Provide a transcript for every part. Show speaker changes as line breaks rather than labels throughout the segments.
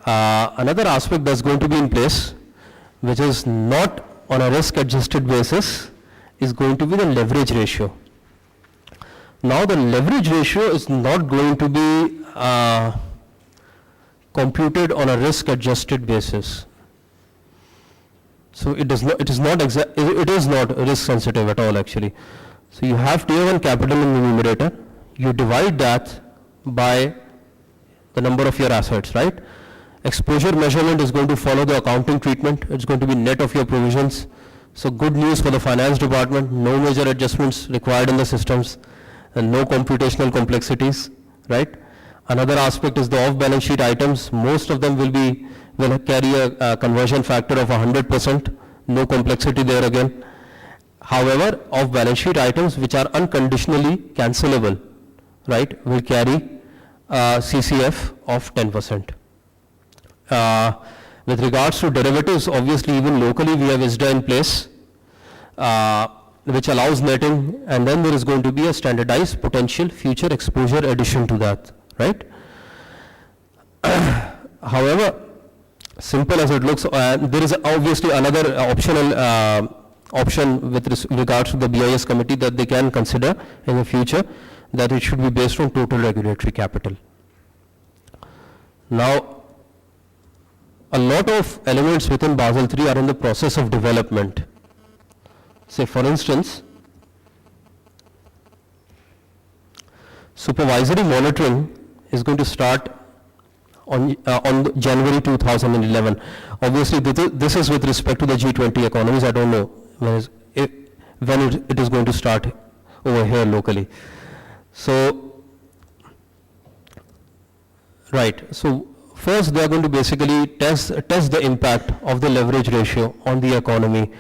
Another aspect that's going to be in place, which is not on a risk-adjusted basis, is going to be the leverage ratio. Now the leverage ratio is not going to be computed on a risk-adjusted basis. So it is not risk sensitive at all actually. So you have tier 1 capital in the numerator, you divide that by the number of your assets, right? Exposure measurement is going to follow the accounting treatment, it's going to be net of your provisions. So good news for the finance department, no major adjustments required in the systems and no computational complexities, right? Another aspect is the off-balance sheet items. Most of them will carry a conversion factor of 100%, no complexity there again. However, off-balance sheet items which are unconditionally cancelable, right, will carry CCF of 10%. With regards to derivatives, obviously even locally we have ISDA in place, which allows netting, and then there is going to be a standardized potential future exposure addition to that, right? However, simple as it looks, there is obviously another optional option with regards to the BIS committee that they can consider in the future, that it should be based on total regulatory capital. Now, a lot of elements within Basel III are in the process of development. Say for instance, supervisory monitoring is going to start on January 2011. Obviously this is with respect to the G20 economies. I don't know when it is going to start over here locally. So, right, so first they are going to basically test the impact of the leverage ratio on the economy,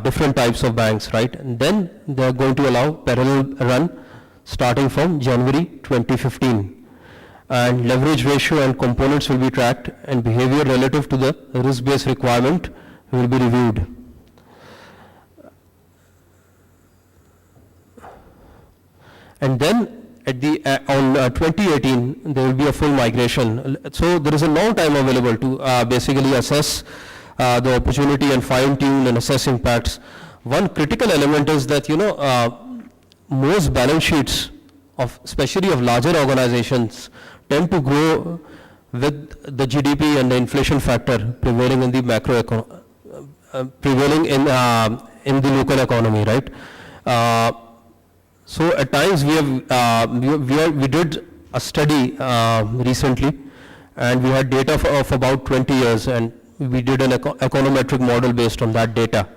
different types of banks, right? And then they are going to allow parallel run starting from January 2015. And leverage ratio and components will be tracked and behavior relative to the risk-based requirement will be reviewed. And then at the on 2018 there will be a full migration. So there is a long time available to basically assess the opportunity and fine-tune and assess impacts. One critical element is that most balance sheets of especially of larger organizations tend to grow with the GDP and the inflation factor prevailing in the prevailing in the local economy, right? So at times we did a study recently, and we had data of about 20 years, and we did an econometric model based on that data.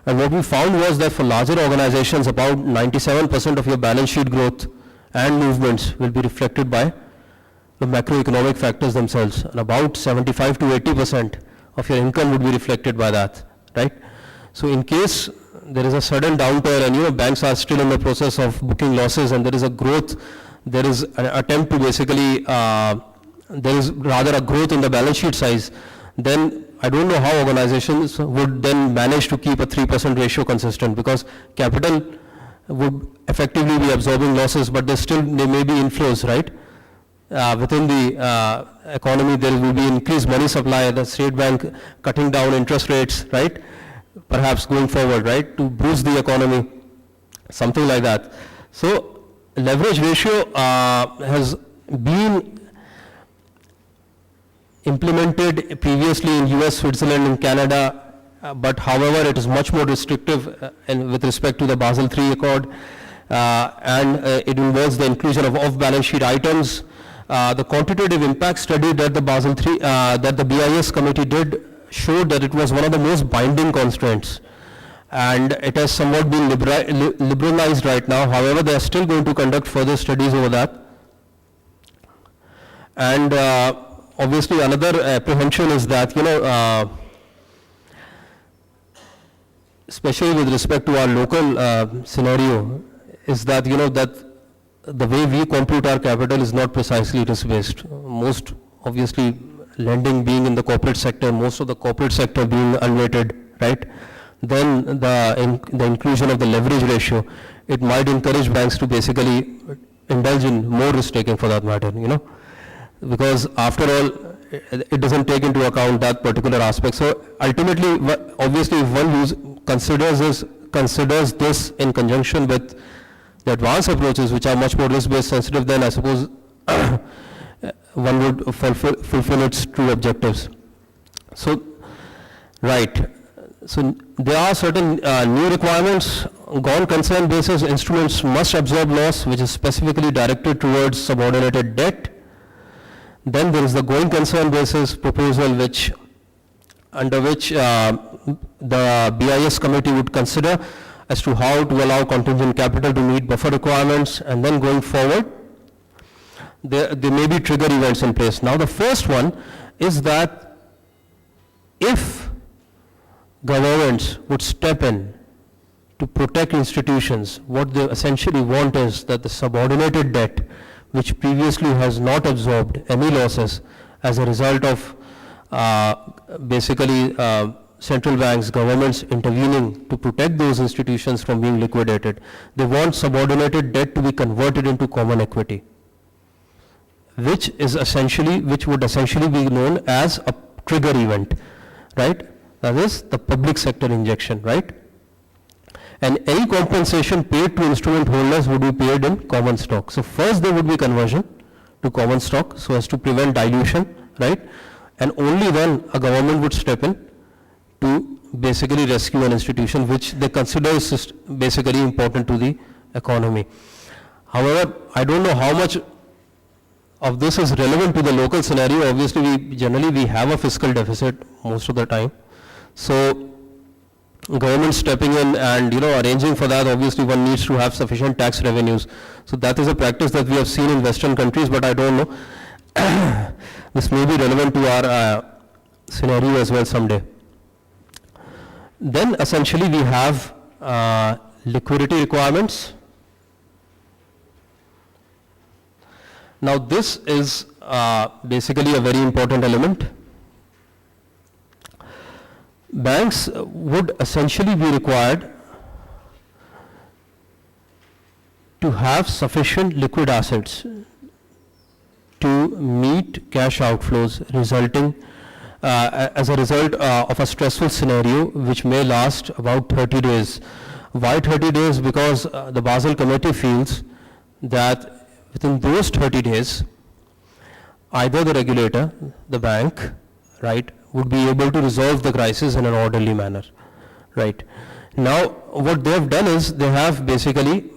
And what we found was that for larger organizations, about 97% of your balance sheet growth and movements will be reflected by the macroeconomic factors themselves, and about 75 to 80% of your income would be reflected by that, right? So in case there is a sudden downturn and banks are still in the process of booking losses and there is a growth, there is an attempt to basically, there is rather a growth in the balance sheet size, then I don't know how organizations would then manage to keep a 3% ratio consistent, because capital would effectively be absorbing losses, but there may be inflows, right? Within the economy there will be increased money supply, the state bank cutting down interest rates, right? Perhaps going forward, right, to boost the economy, something like that. So leverage ratio has been implemented previously in US, Switzerland and Canada, but however it is much more restrictive with respect to the Basel III Accord, and it involves the inclusion of off-balance sheet items. The quantitative impact study that the Basel III, that the BIS committee did showed that it was one of the most binding constraints, and it has somewhat been liberalized right now. However, they are still going to conduct further studies over that. And obviously another apprehension is that, especially with respect to our local scenario, is that, that the way we compute our capital is not precisely risk-based. Most obviously lending being in the corporate sector, most of the corporate sector being unweighted, right? Then the inclusion of the leverage ratio, it might encourage banks to basically indulge in more risk taking for that matter, because after all, it doesn't take into account that particular aspect. So ultimately, obviously, if one considers this in conjunction with the advanced approaches, which are much more risk-based sensitive, then I suppose one would fulfill its true objectives. So, right. So there are certain new requirements. Gone concern basis instruments must absorb loss, which is specifically directed towards subordinated debt. Then there is the going concern basis proposal, which under which the BIS committee would consider as to how to allow contingent capital to meet buffer requirements, and then going forward, there may be trigger events in place. Now the first one is that if governments would step in to protect institutions, what they essentially want is that the subordinated debt, which previously has not absorbed any losses as a result of basically central banks, governments intervening to protect those institutions from being liquidated. They want subordinated debt to be converted into common equity, which would essentially be known as a trigger event, right? That is the public sector injection, right? And any compensation paid to instrument holders would be paid in common stock. So first there would be conversion to common stock so as to prevent dilution, right? And only then a government would step in to basically rescue an institution which they consider is basically important to the economy. However, I don't know how much of this is relevant to the local scenario. Obviously, we have a fiscal deficit most of the time. So government stepping in and arranging for that, obviously one needs to have sufficient tax revenues. So that is a practice that we have seen in Western countries, but I don't know. This may be relevant to our scenario as well someday. Then essentially we have liquidity requirements. Now this is basically a very important element. Banks would essentially be required to have sufficient liquid assets to meet cash outflows resulting as a result of a stressful scenario which may last about 30 days. Why 30 days? Because the Basel Committee feels that within those 30 days, either the regulator, the bank, right, would be able to resolve the crisis in an orderly manner, right? Now, what they have done is they have basically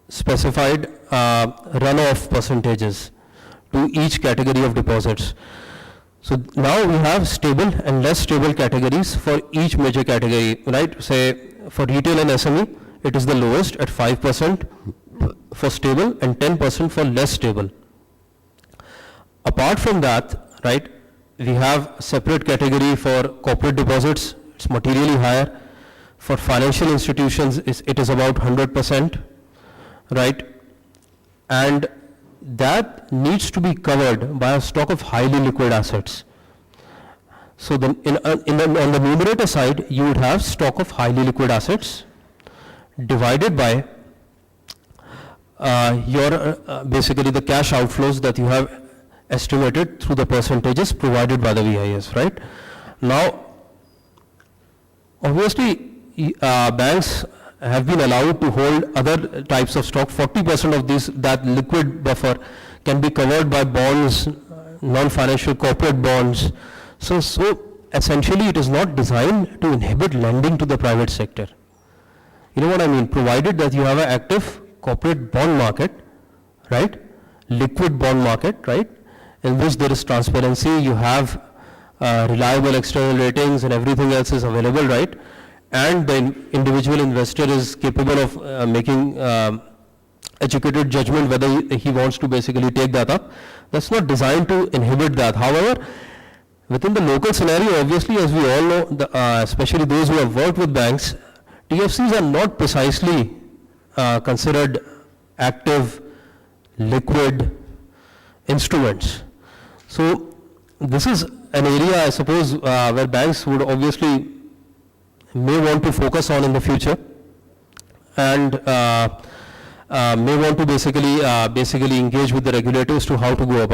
specified runoff percentages to each category of deposits. So now we have stable and less stable categories for each major category, right? Say for retail and SME, it is the lowest at 5% for stable and 10% for less stable. Apart from that, right, we have a separate category for corporate deposits. It's materially higher. For financial institutions, it is about 100%, right? And that needs to be covered by a stock of highly liquid assets. So then on the numerator side, you would have stock of highly liquid assets divided by basically the cash outflows that you have estimated through the percentages provided by the VIS, right? Now, obviously, banks have been allowed to hold other types of stock. 40% of that liquid buffer can be covered by bonds, non-financial corporate bonds. So essentially, it is not designed to inhibit lending to the private sector. You know what I mean? Provided that you have an active corporate bond market, right? Liquid bond market, right? In which there is transparency, you have reliable external ratings and everything else is available, right? And the individual investor is capable of making educated judgment whether he wants to basically take that up. That's not designed to inhibit that. However, within the local scenario, obviously, as we all know, especially those who have worked with banks, TFCs are not precisely considered active, liquid instruments. So this is an area, I suppose, where banks would obviously may want to focus on in the future. And may want to basically engage with the regulators to how to go about